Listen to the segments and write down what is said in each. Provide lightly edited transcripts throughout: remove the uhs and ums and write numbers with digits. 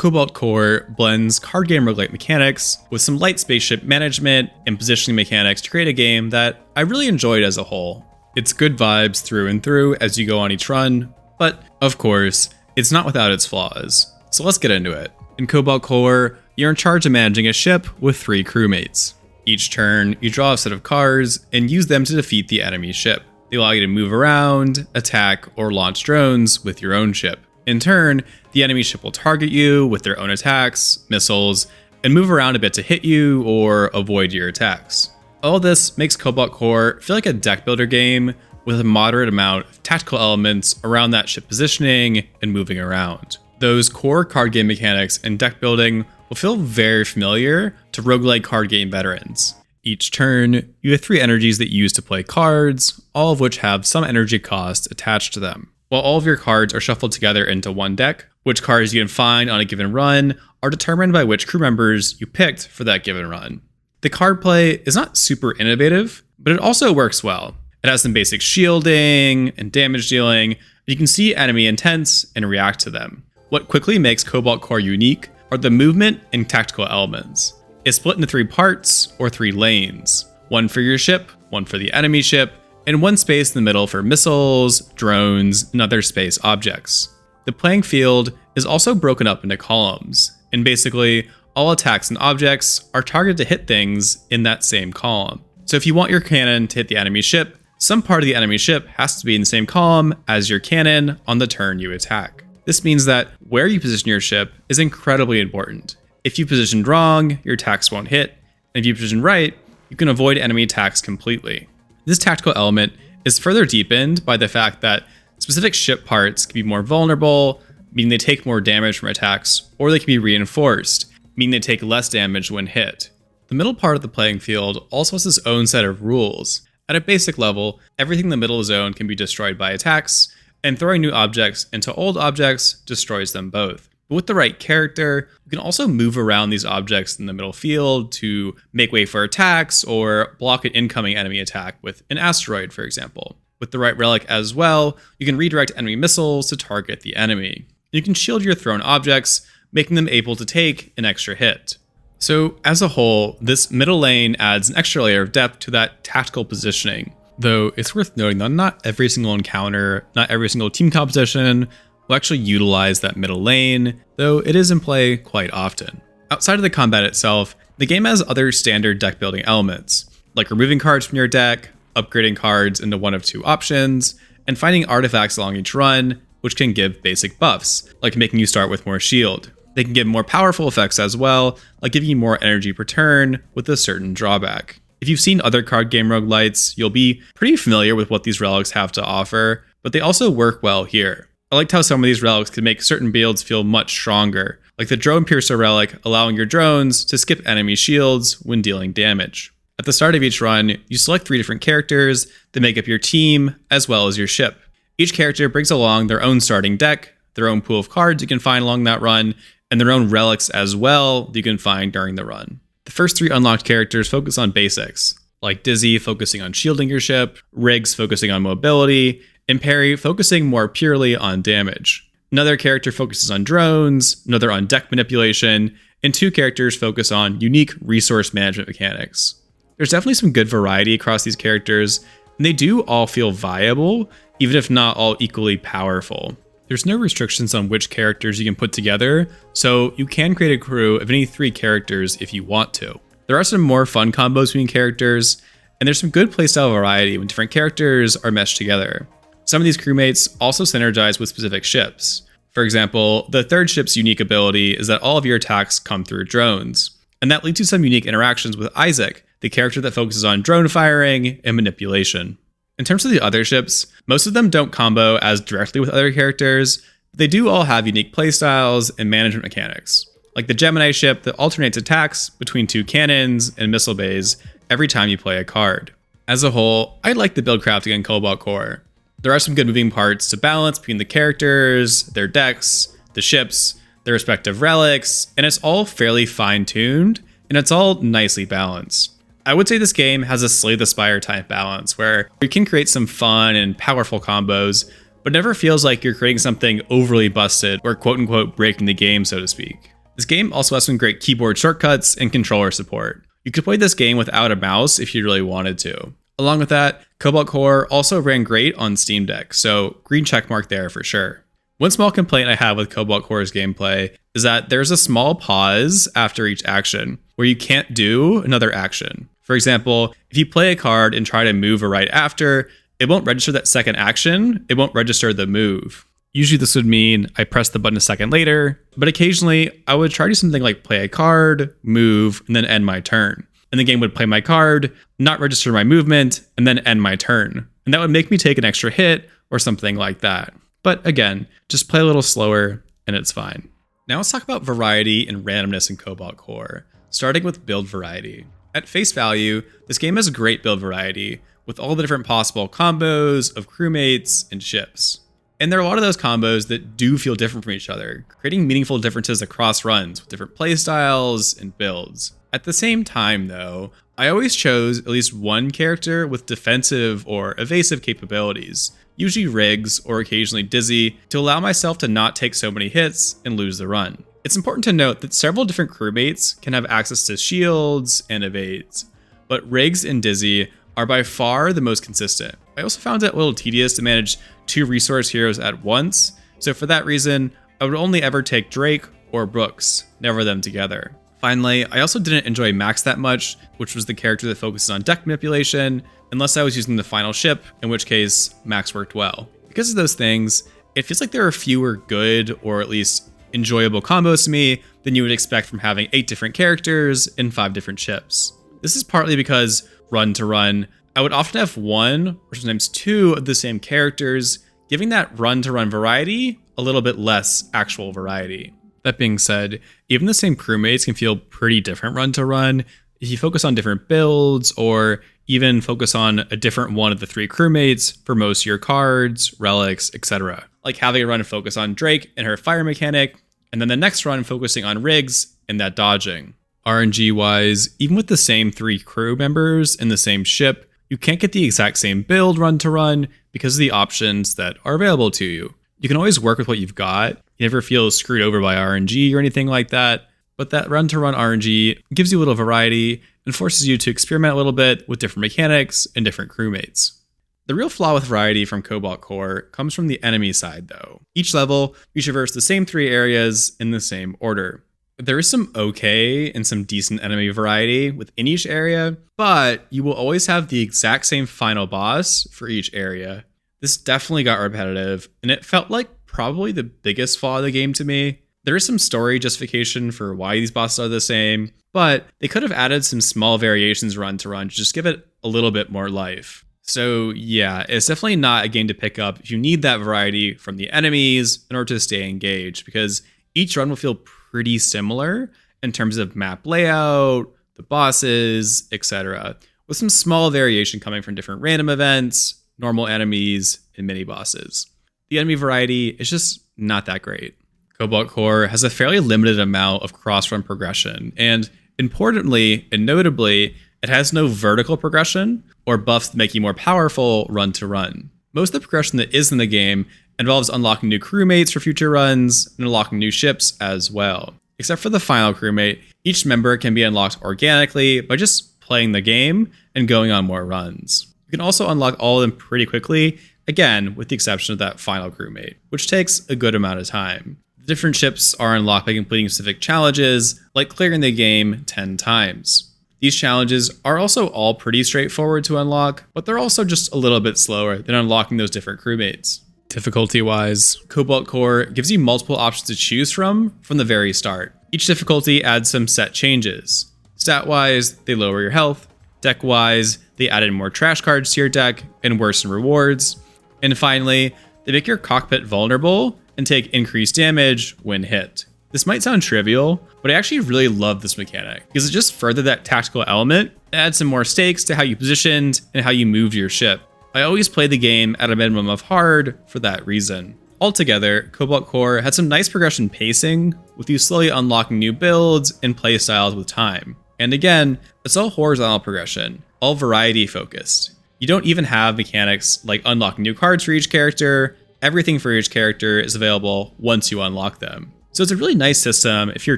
Cobalt Core blends card game roguelike mechanics with some light spaceship management and positioning mechanics to create a game that I really enjoyed as a whole. It's good vibes through and through as you go on each run, but of course, it's not without its flaws. So let's get into it. In Cobalt Core, you're in charge of managing a ship with 3 crewmates. Each turn, you draw a set of cards and use them to defeat the enemy ship. They allow you to move around, attack, or launch drones with your own ship. In turn, the enemy ship will target you with their own attacks, missiles, and move around a bit to hit you or avoid your attacks. All this makes Cobalt Core feel like a deck builder game with a moderate amount of tactical elements around that ship positioning and moving around. Those core card game mechanics and deck building will feel very familiar to roguelike card game veterans. Each turn, you have 3 energies that you use to play cards, all of which have some energy cost attached to them. While all of your cards are shuffled together into one deck, which cards you can find on a given run are determined by which crew members you picked for that given run. The card play is not super innovative, but it also works well. It has some basic shielding and damage dealing, and you can see enemy intents and react to them. What quickly makes Cobalt Core unique are the movement and tactical elements. It's split into 3 parts or 3 lanes, one for your ship, one for the enemy ship, and one space in the middle for missiles, drones, and other space objects. The playing field is also broken up into columns, and basically all attacks and objects are targeted to hit things in that same column. So if you want your cannon to hit the enemy ship, some part of the enemy ship has to be in the same column as your cannon on the turn you attack. This means that where you position your ship is incredibly important. If you positioned wrong, your attacks won't hit, and if you position right, you can avoid enemy attacks completely. This tactical element is further deepened by the fact that specific ship parts can be more vulnerable, meaning they take more damage from attacks, or they can be reinforced, meaning they take less damage when hit. The middle part of the playing field also has its own set of rules. At a basic level, everything in the middle zone can be destroyed by attacks, and throwing new objects into old objects destroys them both. But with the right character, you can also move around these objects in the middle field to make way for attacks or block an incoming enemy attack with an asteroid, for example. With the right relic as well, you can redirect enemy missiles to target the enemy. You can shield your thrown objects, making them able to take an extra hit. So as a whole, this middle lane adds an extra layer of depth to that tactical positioning. Though it's worth noting that not every single encounter, not every single team composition will actually utilize that middle lane, though it is in play quite often. Outside of the combat itself, the game has other standard deck building elements, like removing cards from your deck, upgrading cards into one of 2 options, and finding artifacts along each run, which can give basic buffs, like making you start with more shield. They can give more powerful effects as well, like giving you more energy per turn with a certain drawback. If you've seen other card game roguelites, you'll be pretty familiar with what these relics have to offer, but they also work well here. I liked how some of these relics can make certain builds feel much stronger, like the Drone Piercer relic allowing your drones to skip enemy shields when dealing damage. At the start of each run, you select 3 different characters that make up your team as well as your ship. Each character brings along their own starting deck, their own pool of cards you can find along that run, and their own relics as well that you can find during the run. The first 3 unlocked characters focus on basics, like Dizzy focusing on shielding your ship, Riggs focusing on mobility, and Perry focusing more purely on damage. Another character focuses on drones, another on deck manipulation, and 2 characters focus on unique resource management mechanics. There's definitely some good variety across these characters, and they do all feel viable, even if not all equally powerful. There's no restrictions on which characters you can put together, so you can create a crew of any 3 characters if you want to. There are some more fun combos between characters, and there's some good playstyle variety when different characters are meshed together. Some of these crewmates also synergize with specific ships. For example, the 3rd ship's unique ability is that all of your attacks come through drones, and that leads to some unique interactions with Isaac, the character that focuses on drone firing and manipulation. In terms of the other ships, most of them don't combo as directly with other characters, but they do all have unique playstyles and management mechanics, like the Gemini ship that alternates attacks between 2 cannons and missile bays every time you play a card. As a whole, I like the build crafting in Cobalt Core. There are some good moving parts to balance between the characters, their decks, the ships, their respective relics, and it's all fairly fine-tuned, and it's all nicely balanced. I would say this game has a Slay the Spire type balance, where you can create some fun and powerful combos, but never feels like you're creating something overly busted or quote-unquote breaking the game, so to speak. This game also has some great keyboard shortcuts and controller support. You could play this game without a mouse if you really wanted to. Along with that, Cobalt Core also ran great on Steam Deck, so green checkmark there for sure. One small complaint I have with Cobalt Core's gameplay is that there's a small pause after each action, where you can't do another action. For example, if you play a card and try to move right after, it won't register that second action, it won't register the move. Usually this would mean I press the button a second later, but occasionally I would try to do something like play a card, move, and then end my turn. And the game would play my card, not register my movement, and then end my turn. And that would make me take an extra hit or something like that. But again, just play a little slower and it's fine. Now let's talk about variety and randomness in Cobalt Core, starting with build variety. At face value, this game has great build variety, with all the different possible combos of crewmates and ships. And there are a lot of those combos that do feel different from each other, creating meaningful differences across runs with different playstyles and builds. At the same time though, I always chose at least one character with defensive or evasive capabilities, usually Riggs or occasionally Dizzy, to allow myself to not take so many hits and lose the run. It's important to note that several different crewmates can have access to shields and evades, but Riggs and Dizzy are by far the most consistent. I also found it a little tedious to manage 2 resource heroes at once, so for that reason, I would only ever take Drake or Brooks, never them together. Finally, I also didn't enjoy Max that much, which was the character that focuses on deck manipulation, unless I was using the final ship, in which case Max worked well. Because of those things, it feels like there are fewer good or at least enjoyable combos to me than you would expect from having 8 different characters and 5 different ships. This is partly because run to run, I would often have 1 or sometimes 2 of the same characters, giving that run to run variety a little bit less actual variety. That being said, even the same crewmates can feel pretty different run to run if you focus on different builds or even focus on a different one of the 3 crewmates for most of your cards, relics, etc. Like having a run focus on Drake and her fire mechanic, and then the next run focusing on Riggs and that dodging. RNG wise, even with the same 3 crew members in the same ship, you can't get the exact same build run to run because of the options that are available to you. You can always work with what you've got. You never feel screwed over by RNG or anything like that, but that run to run RNG gives you a little variety and forces you to experiment a little bit with different mechanics and different crewmates. The real flaw with variety from Cobalt Core comes from the enemy side though. Each level, you traverse the same 3 areas in the same order. There is some okay and some decent enemy variety within each area, but you will always have the exact same final boss for each area. This definitely got repetitive, and it felt like probably the biggest flaw of the game to me. There is some story justification for why these bosses are the same, but they could have added some small variations run to run to just give it a little bit more life. So yeah, it's definitely not a game to pick up if you need that variety from the enemies in order to stay engaged, because each run will feel pretty similar in terms of map layout, the bosses, etc., with some small variation coming from different random events, normal enemies, and mini bosses. The enemy variety is just not that great. Cobalt Core has a fairly limited amount of cross-run progression, and importantly and notably, it has no vertical progression or buffs that make you more powerful run to run. Most of the progression that is in the game involves unlocking new crewmates for future runs and unlocking new ships as well. Except for the final crewmate, each member can be unlocked organically by just playing the game and going on more runs. You can also unlock all of them pretty quickly, again with the exception of that final crewmate, which takes a good amount of time. The different ships are unlocked by completing specific challenges, like clearing the game 10 times. These challenges are also all pretty straightforward to unlock, but they're also just a little bit slower than unlocking those different crewmates. Difficulty-wise, Cobalt Core gives you multiple options to choose from the very start. Each difficulty adds some set changes. Stat-wise, they lower your health. Deck-wise, they added more trash cards to your deck and worsen rewards. And finally, they make your cockpit vulnerable and take increased damage when hit. This might sound trivial, but I actually really love this mechanic because it just furthered that tactical element, adds some more stakes to how you positioned and how you moved your ship. I always play the game at a minimum of hard for that reason. Altogether, Cobalt Core had some nice progression pacing, with you slowly unlocking new builds and playstyles with time. And again, it's all horizontal progression, all variety focused. You don't even have mechanics like unlocking new cards for each character. Everything for each character is available once you unlock them. So it's a really nice system if you're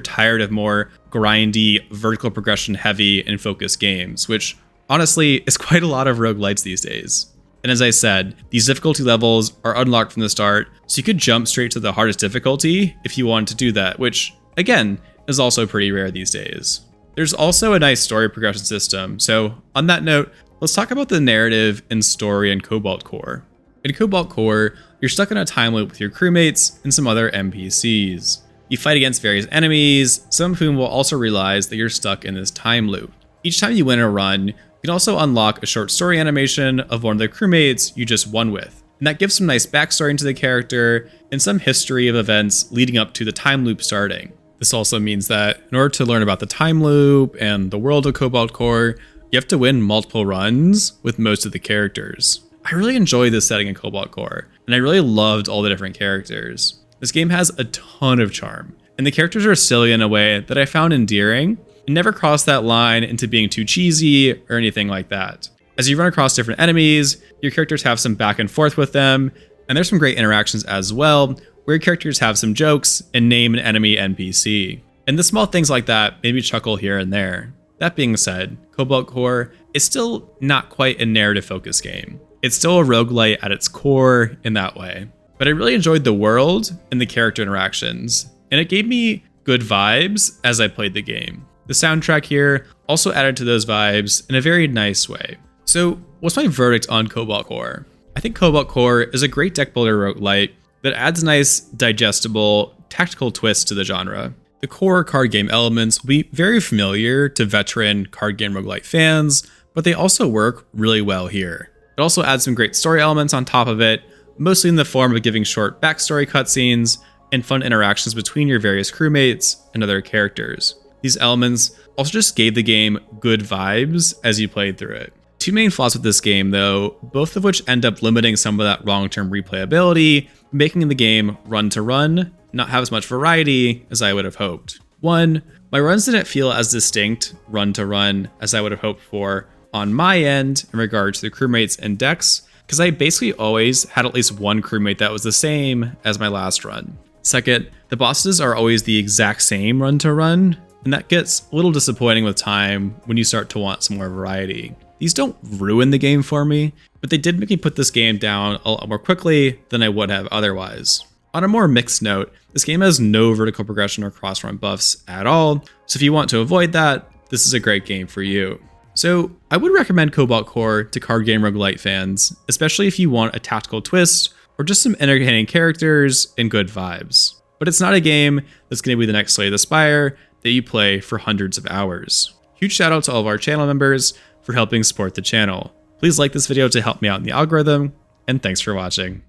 tired of more grindy, vertical progression heavy and focused games, which honestly is quite a lot of roguelites these days. And as I said, these difficulty levels are unlocked from the start, so you could jump straight to the hardest difficulty if you wanted to do that, which, again, is also pretty rare these days. There's also a nice story progression system, so on that note, let's talk about the narrative and story in Cobalt Core. In Cobalt Core, you're stuck in a time loop with your crewmates and some other NPCs. You fight against various enemies, some of whom will also realize that you're stuck in this time loop. Each time you win a run, you can also unlock a short story animation of one of the crewmates you just won with. And that gives some nice backstory into the character and some history of events leading up to the time loop starting. This also means that in order to learn about the time loop and the world of Cobalt Core, you have to win multiple runs with most of the characters. I really enjoy this setting in Cobalt Core, and I really loved all the different characters. This game has a ton of charm, and the characters are silly in a way that I found endearing, and never crossed that line into being too cheesy or anything like that. As you run across different enemies, your characters have some back and forth with them, and there's some great interactions as well, where your characters have some jokes and name an enemy NPC. And the small things like that made me chuckle here and there. That being said, Cobalt Core is still not quite a narrative-focused game. It's still a roguelite at its core in that way. But I really enjoyed the world and the character interactions, and it gave me good vibes as I played the game. The soundtrack here also added to those vibes in a very nice way. So what's my verdict on Cobalt Core? I think Cobalt Core is a great deck builder roguelite that adds nice, digestible, tactical twists to the genre. The core card game elements will be very familiar to veteran card game roguelite fans, but they also work really well here. It also adds some great story elements on top of it, mostly in the form of giving short backstory cutscenes and fun interactions between your various crewmates and other characters. These elements also just gave the game good vibes as you played through it. Two main flaws with this game though, both of which end up limiting some of that long-term replayability, making the game run to run, not have as much variety as I would have hoped. One, my runs didn't feel as distinct run to run as I would have hoped for on my end in regard to the crewmates and decks, because I basically always had at least one crewmate that was the same as my last run. Second, the bosses are always the exact same run to run, and that gets a little disappointing with time when you start to want some more variety. These don't ruin the game for me, but they did make me put this game down a lot more quickly than I would have otherwise. On a more mixed note, this game has no vertical progression or cross-run buffs at all, so if you want to avoid that, this is a great game for you. So I would recommend Cobalt Core to card game roguelite fans, especially if you want a tactical twist or just some entertaining characters and good vibes. But it's not a game that's going to be the next Slay the Spire that you play for hundreds of hours. Huge shout out to all of our channel members for helping support the channel. Please like this video to help me out in the algorithm, and thanks for watching.